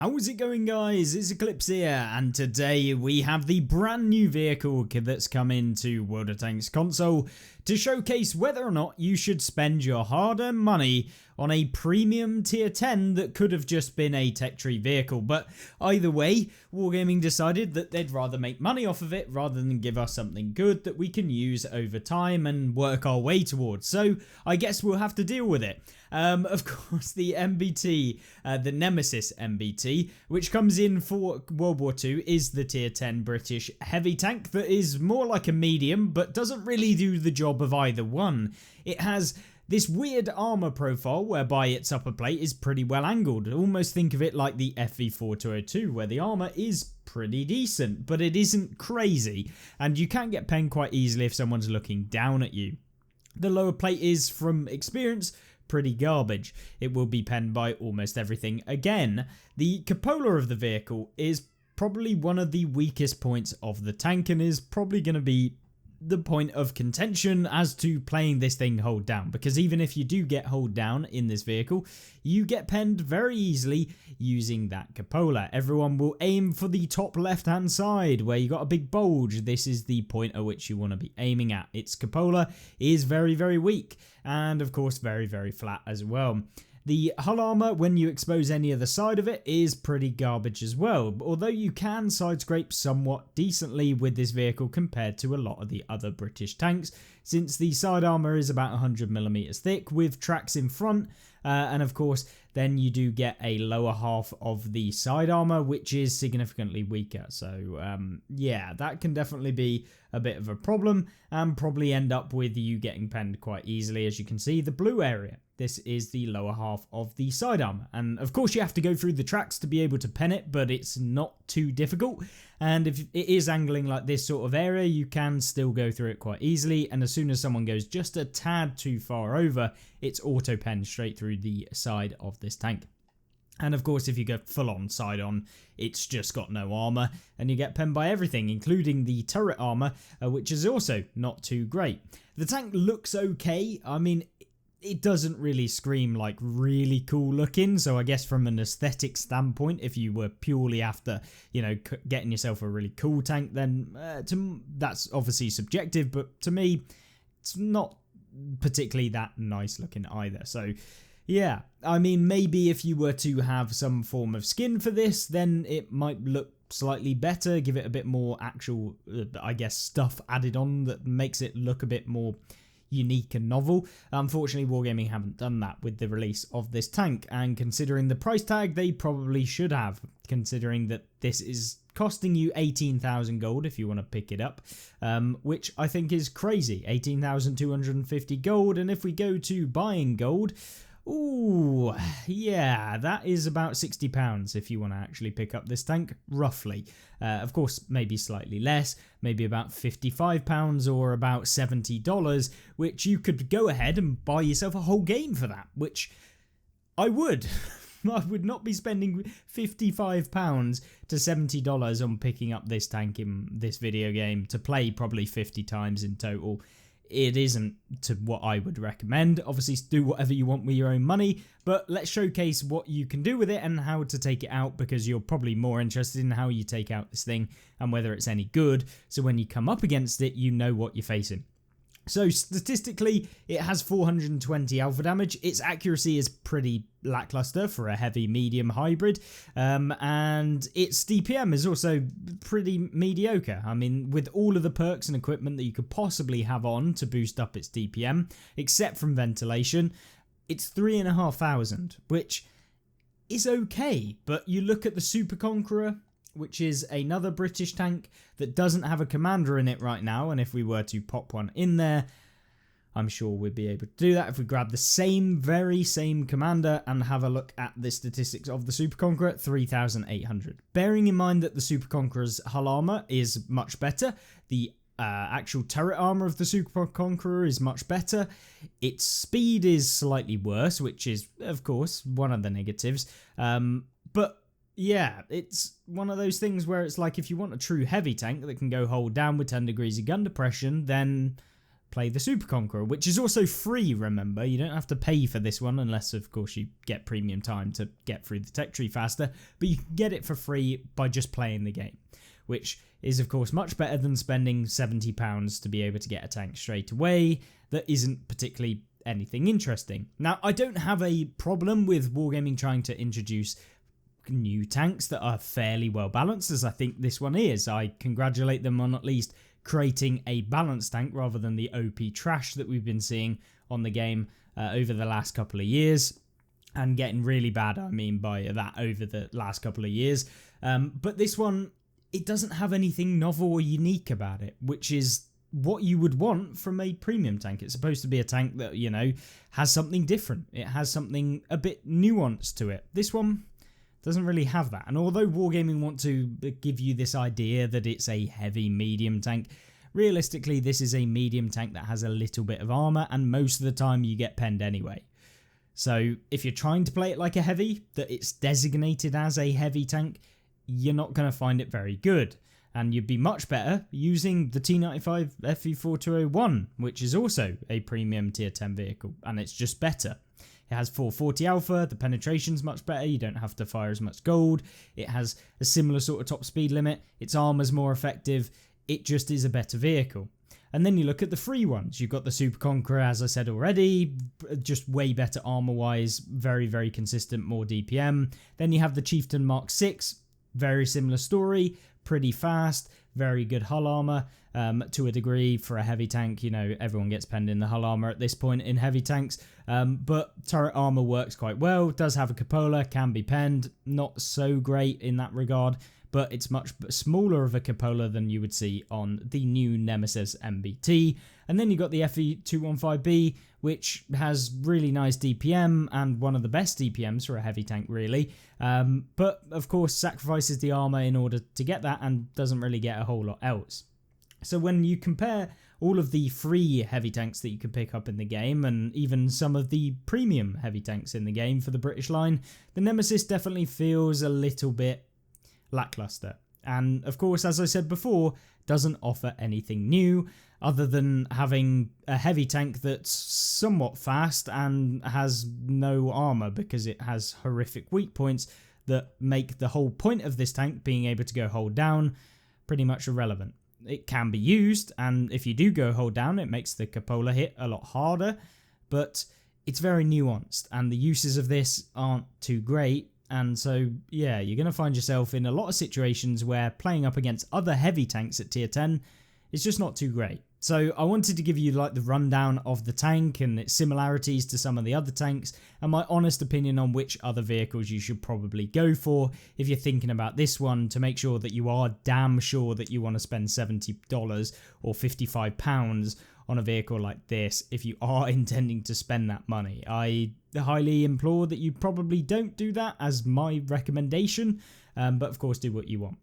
How's it going, guys? It's Eclipse here, and today we have the brand new vehicle that's come into World of Tanks console to showcase whether or not you should spend your hard-earned money on a premium tier 10 that could have just been a tech tree vehicle. But either way, Wargaming decided that they'd rather make money off of it rather than give us something good that we can use over time and work our way towards. So I guess we'll have to deal with it. Of course, the MBT, the Nemesis MBT, which comes in for World War II, is the tier 10 British heavy tank that is more like a medium, but doesn't really do the job of either one. It has this weird armor profile whereby its upper plate is pretty well angled. Almost think of it like the FV4202, where the armor is pretty decent, but it isn't crazy, and you can get penned quite easily if someone's looking down at you. The lower plate is, from experience, pretty garbage. It will be penned by almost everything again. The cupola of the vehicle is probably one of the weakest points of the tank and is probably going to be the point of contention as to playing this thing hold down, because even if you do get hold down in this vehicle, you get penned very easily using that cupola. Everyone will aim for the top left hand side where you got a big bulge. This is the point at which you want to be aiming at. Its cupola is very, very weak, and of course very, very flat as well. The hull armor, when you expose any other side of it, is pretty garbage as well, although you can side scrape somewhat decently with this vehicle compared to a lot of the other British tanks, since the side armor is about 100mm thick with tracks in front, and of course then you do get a lower half of the side armor which is significantly weaker. So yeah, that can definitely be a bit of a problem and probably end up with you getting penned quite easily. As you can see, the blue area, this is the lower half of the side armor, and of course you have to go through the tracks to be able to pen it, but it's not too difficult, and if it is angling like this sort of area, you can still go through it quite easily, and as soon as someone goes just a tad too far over, it's auto penned straight through the side of this tank. And of course, if you go full on side on, it's just got no armor and you get penned by everything, including the turret armor, which is also not too great. The tank looks okay. I mean, it doesn't really scream like really cool looking, so I guess from an aesthetic standpoint, if you were purely after, you know, getting yourself a really cool tank, then that's obviously subjective, but to me, it's not particularly that nice looking either. So yeah, I mean, maybe if you were to have some form of skin for this, then it might look slightly better, give it a bit more actual, I guess, stuff added on that makes it look a bit more unique and novel. Unfortunately, Wargaming haven't done that with the release of this tank, and considering the price tag, they probably should have, considering that this is costing you 18,000 gold if you want to pick it up, which I think is crazy. 18,250 gold, and if we go to buying gold, ooh, yeah, that is about £60 if you want to actually pick up this tank, roughly. Of course, maybe slightly less, maybe about £55 or about $70, which you could go ahead and buy yourself a whole game for that, which I would. I would not be spending £55 to $70 on picking up this tank in this video game to play probably 50 times in total. It isn't to what I would recommend. Obviously, do whatever you want with your own money, but let's showcase what you can do with it and how to take it out, because you're probably more interested in how you take out this thing and whether it's any good, so when you come up against it, you know what you're facing. So statistically, it has 420 alpha damage. Its accuracy is pretty lackluster for a heavy medium hybrid, and its DPM is also pretty mediocre. I mean, with all of the perks and equipment that you could possibly have on to boost up its DPM, except from ventilation, it's 3,500, which is okay. But you look at the Super Conqueror, which is another British tank that doesn't have a commander in it right now, and if we were to pop one in there, I'm sure we'd be able to do that if we grab the very same commander and have a look at the statistics of the Super Conqueror, 3,800. Bearing in mind that the Super Conqueror's hull armor is much better, the actual turret armor of the Super Conqueror is much better, its speed is slightly worse, which is, of course, one of the negatives, but yeah, it's one of those things where it's like, if you want a true heavy tank that can go hold down with 10 degrees of gun depression, then play the Super Conqueror, which is also free, remember. You don't have to pay for this one unless, of course, you get premium time to get through the tech tree faster, but you can get it for free by just playing the game, which is, of course, much better than spending £70 to be able to get a tank straight away that isn't particularly anything interesting. Now, I don't have a problem with Wargaming trying to introduce new tanks that are fairly well balanced, as I think this one is. I congratulate them on at least creating a balanced tank rather than the OP trash that we've been seeing on the game over the last couple of years, and getting really bad, I mean by that, over the last couple of years. But this one, it doesn't have anything novel or unique about it, which is what you would want from a premium tank. It's supposed to be a tank that, you know, has something different. It has something a bit nuanced to it. This one doesn't really have that. And although Wargaming want to give you this idea that it's a heavy medium tank, realistically this is a medium tank that has a little bit of armor, and most of the time you get penned anyway. So if you're trying to play it like a heavy, that it's designated as a heavy tank, you're not going to find it very good. And you'd be much better using the T95 FE4201, which is also a premium tier 10 vehicle, and it's just better. It has 440 alpha, the penetration's much better, you don't have to fire as much gold, it has a similar sort of top speed limit, its armor's more effective, it just is a better vehicle. And then you look at the free ones, you've got the Super Conqueror, as I said already, just way better armor wise, very, very consistent, more DPM. Then you have the Chieftain Mark 6, very similar story, pretty fast, very good hull armor to a degree for a heavy tank. You know, everyone gets penned in the hull armor at this point in heavy tanks, but turret armor works quite well, does have a cupola, can be penned, not so great in that regard, but it's much smaller of a cupola than you would see on the new Nemesis MBT. And then you got the FE215B, which has really nice DPM and one of the best DPMs for a heavy tank, really. But of course sacrifices the armor in order to get that and doesn't really get a whole lot else. So when you compare all of the free heavy tanks that you can pick up in the game, and even some of the premium heavy tanks in the game for the British line, the Nemesis definitely feels a little bit lackluster. And of course, as I said before, doesn't offer anything new other than having a heavy tank that's somewhat fast and has no armor, because it has horrific weak points that make the whole point of this tank, being able to go hold down, pretty much irrelevant. It can be used, and if you do go hold down, it makes the cupola hit a lot harder, but it's very nuanced, and the uses of this aren't too great. And so, yeah, you're going to find yourself in a lot of situations where playing up against other heavy tanks at tier 10 is just not too great. So I wanted to give you like the rundown of the tank and its similarities to some of the other tanks, and my honest opinion on which other vehicles you should probably go for if you're thinking about this one, to make sure that you are damn sure that you want to spend $70 or £55 on a vehicle like this if you are intending to spend that money. I highly implore that you probably don't do that as my recommendation, but of course do what you want.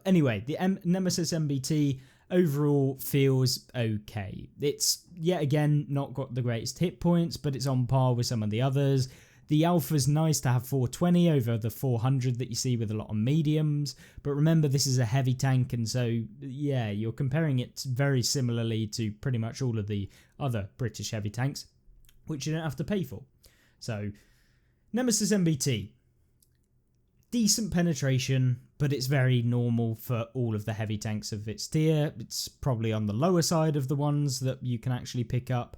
Anyway, the Nemesis MBT overall feels okay. It's yet again not got the greatest hit points, but it's on par with some of the others. The Alpha's nice to have 420 over the 400 that you see with a lot of mediums, but remember this is a heavy tank, and so yeah, you're comparing it very similarly to pretty much all of the other British heavy tanks, which you don't have to pay for. So Nemesis MBT, decent penetration, but it's very normal for all of the heavy tanks of its tier. It's probably on the lower side of the ones that you can actually pick up.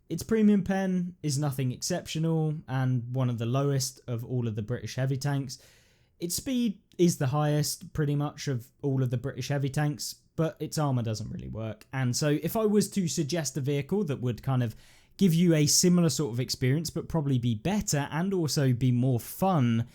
Its premium pen is nothing exceptional and one of the lowest of all of the British heavy tanks. Its speed is the highest pretty much of all of the British heavy tanks, but its armor doesn't really work. And so if I was to suggest a vehicle that would kind of give you a similar sort of experience but probably be better and also be more fun,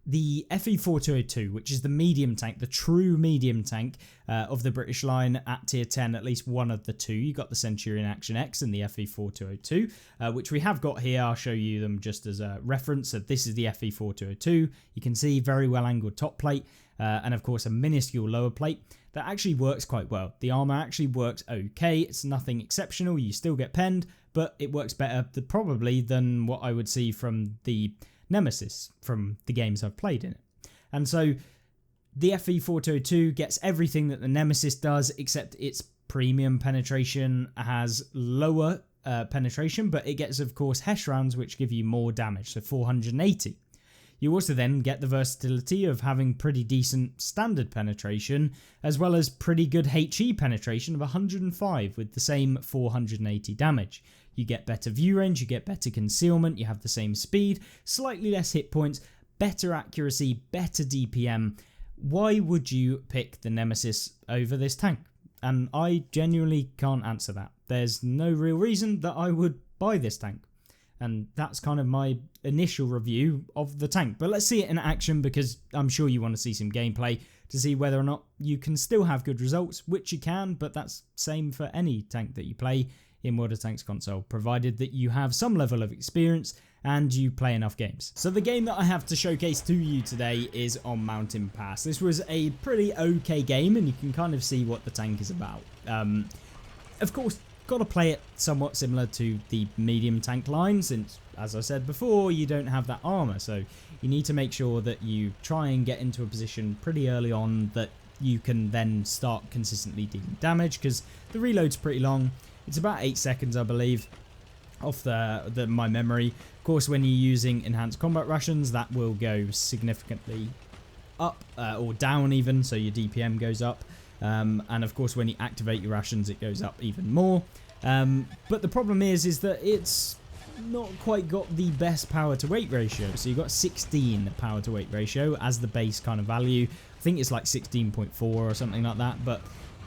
the FE4202, which is the medium tank, the true medium tank of the British line at tier 10, at least one of the two. You got the Centurion Action X and the FE4202, which we have got here. I'll show you them just as a reference. So this is the FE4202. You can see very well angled top plate and of course a minuscule lower plate that actually works quite well. The armor actually works okay. It's nothing exceptional. You still get penned, but it works better probably than what I would see from the Nemesis from the games I've played in it. And so the FE4202 gets everything that the Nemesis does, except it's premium penetration has lower penetration, but it gets, of course, HESH rounds, which give you more damage, so 480. You also then get the versatility of having pretty decent standard penetration, as well as pretty good HE penetration of 105 with the same 480 damage. You get better view range, you get better concealment, you have the same speed, slightly less hit points, better accuracy, better DPM. Why would you pick the Nemesis over this tank? And I genuinely can't answer that. There's no real reason that I would buy this tank. And that's kind of my initial review of the tank. But let's see it in action, because I'm sure you want to see some gameplay to see whether or not you can still have good results, which you can, but that's same for any tank that you play in World of Tanks console, provided that you have some level of experience and you play enough games. So the game that I have to showcase to you today is on Mountain Pass. This was a pretty okay game, and you can kind of see what the tank is about. Of course, got to play it somewhat similar to the medium tank line, since, as I said before, you don't have that armor, so you need to make sure that you try and get into a position pretty early on that you can then start consistently dealing damage, because the reload's pretty long. It's about 8 seconds, I believe, off my memory. Of course, when you're using enhanced combat rations, that will go significantly up or down even, so your DPM goes up. And of course, when you activate your rations, it goes up even more. But the problem is that it's not quite got the best power to weight ratio. So you've got 16 power to weight ratio as the base kind of value. I think it's like 16.4 or something like that, but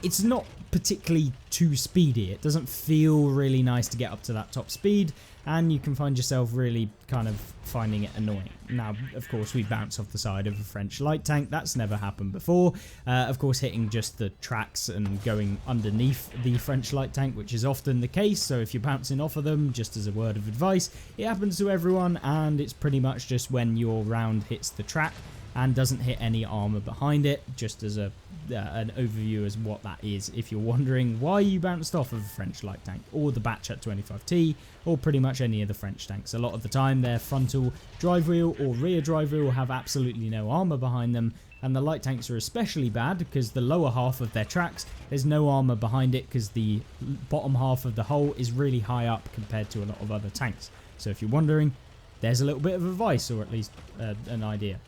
it's not particularly too speedy. It doesn't feel really nice to get up to that top speed, and you can find yourself really kind of finding it annoying. Now, of course, we bounce off the side of a French light tank. That's never happened before. Of course, hitting just the tracks and going underneath the French light tank, which is often the case. So if you're bouncing off of them, just as a word of advice, it happens to everyone, and it's pretty much just when your round hits the track and doesn't hit any armor behind it, just as an overview as what that is, if you're wondering why you bounced off of a French light tank, or the Batchat 25T, or pretty much any of the French tanks. A lot of the time their frontal drive wheel or rear drive wheel have absolutely no armor behind them, and the light tanks are especially bad because the lower half of their tracks, there's no armor behind it because the bottom half of the hull is really high up compared to a lot of other tanks. So if you're wondering, there's a little bit of advice, or at least an idea.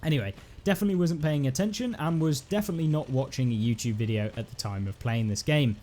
Anyway, definitely wasn't paying attention and was definitely not watching a YouTube video at the time of playing this game.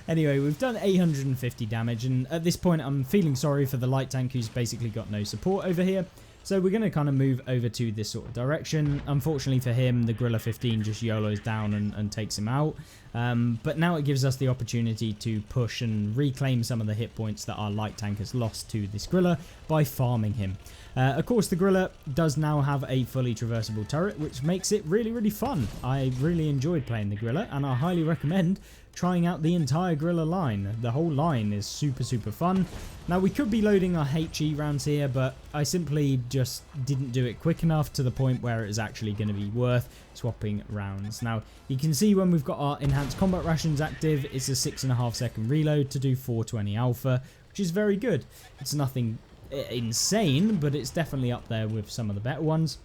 Anyway, we've done 850 damage, and at this point I'm feeling sorry for the light tank, who's basically got no support over here. So we're going to kind of move over to this sort of direction. Unfortunately for him, the Grilla 15 just YOLOs down and takes him out. But now it gives us the opportunity to push and reclaim some of the hit points that our light tank has lost to this Grilla by farming him. Of course, the Grilla does now have a fully traversable turret, which makes it really, really fun. I really enjoyed playing the Grilla, and I highly recommend trying out the entire Grilla line. The whole line is super, super fun. Now, we could be loading our HE rounds here, but I simply just didn't do it quick enough to the point where it is actually going to be worth swapping rounds. Now, you can see when we've got our enhanced combat rations active, it's a 6.5 second reload to do 420 alpha, which is very good. It's nothing insane, but it's definitely up there with some of the better ones.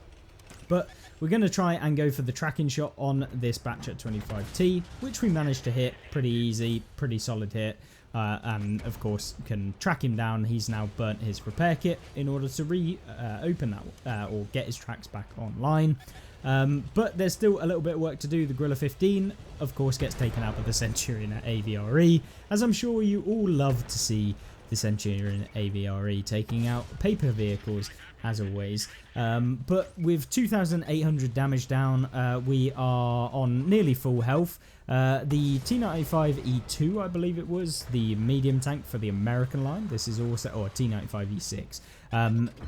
But we're going to try and go for the tracking shot on this Batchat 25T, which we managed to hit pretty easy, pretty solid hit. And of course can track him down. He's now burnt his repair kit in order to open that or get his tracks back online. But there's still a little bit of work to do. The Grilla 15 of course gets taken out with the Centurion at AVRE, as I'm sure you all love to see the Centurion AVRE taking out paper vehicles, as always. But with 2,800 damage down, we are on nearly full health. The T95E2, I believe it was, the medium tank for the American line, this is also, or T95E6,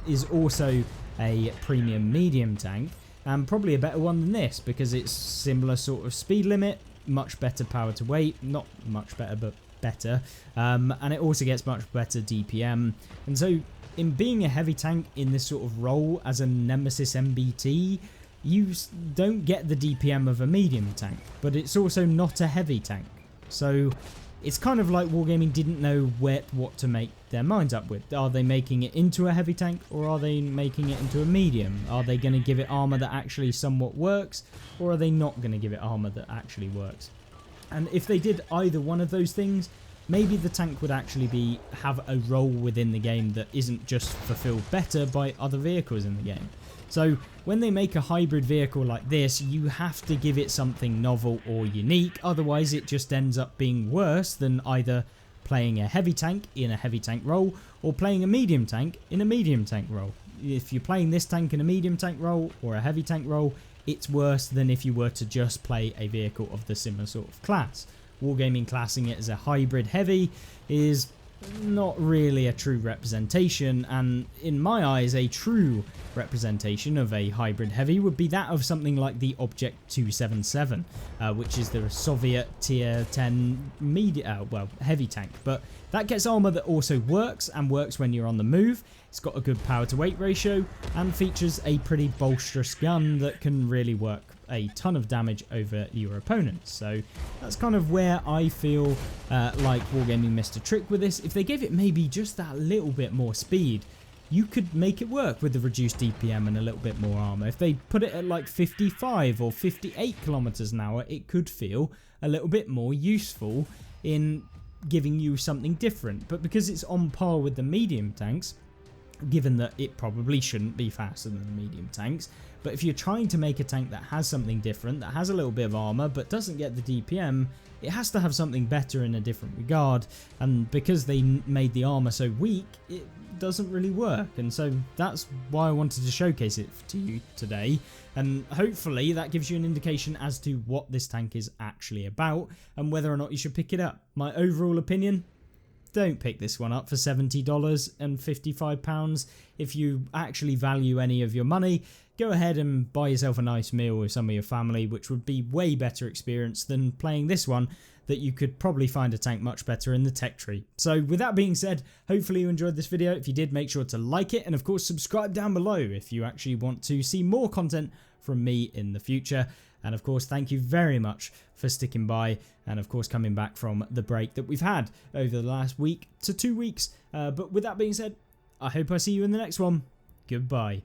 is also a premium medium tank, and probably a better one than this, because it's similar sort of speed limit, much better power to weight, not much better, but better, and it also gets much better DPM. And so in being a heavy tank in this sort of role as a Nemesis MBT, you don't get the DPM of a medium tank, but it's also not a heavy tank. So it's kind of like Wargaming didn't know what to make their minds up with. Are they making it into a heavy tank, or are they making it into a medium? Are they going to give it armor that actually somewhat works, or are they not going to give it armor that actually works? And if they did either one of those things, maybe the tank would actually have a role within the game that isn't just fulfilled better by other vehicles in the game. So when they make a hybrid vehicle like this, you have to give it something novel or unique, otherwise it just ends up being worse than either playing a heavy tank in a heavy tank role or playing a medium tank in a medium tank role. If you're playing this tank in a medium tank role or a heavy tank role, it's worse than if you were to just play a vehicle of the similar sort of class. Wargaming classing it as a hybrid heavy is not really a true representation, and in my eyes a true representation of a hybrid heavy would be that of something like the Object 277, which is the Soviet tier 10 heavy tank, but that gets armor that also works when you're on the move. It's got a good power to weight ratio and features a pretty bolsterous gun that can really work a ton of damage over your opponents. So that's kind of where I feel like Wargaming missed a trick with this. If they gave it maybe just that little bit more speed, you could make it work with the reduced DPM and a little bit more armor. If they put it at like 55 or 58 kilometers an hour, it could feel a little bit more useful in giving you something different. But because it's on par with the medium tanks, given that it probably shouldn't be faster than the medium tanks, but if you're trying to make a tank that has something different, that has a little bit of armor but doesn't get the DPM, it has to have something better in a different regard, and because they made the armor so weak, it doesn't really work. And so that's why I wanted to showcase it to you today, and hopefully that gives you an indication as to what this tank is actually about and whether or not you should pick it up. My overall opinion: don't pick this one up for $70 and £55. If you actually value any of your money, go ahead and buy yourself a nice meal with some of your family, which would be way better experience than playing this one that you could probably find a tank much better in the tech tree. So with that being said, hopefully you enjoyed this video. If you did, make sure to like it, and of course subscribe down below if you actually want to see more content from me in the future. And of course, thank you very much for sticking by and of course coming back from the break that we've had over the last week to 2 weeks. But with that being said, I hope I see you in the next one. Goodbye.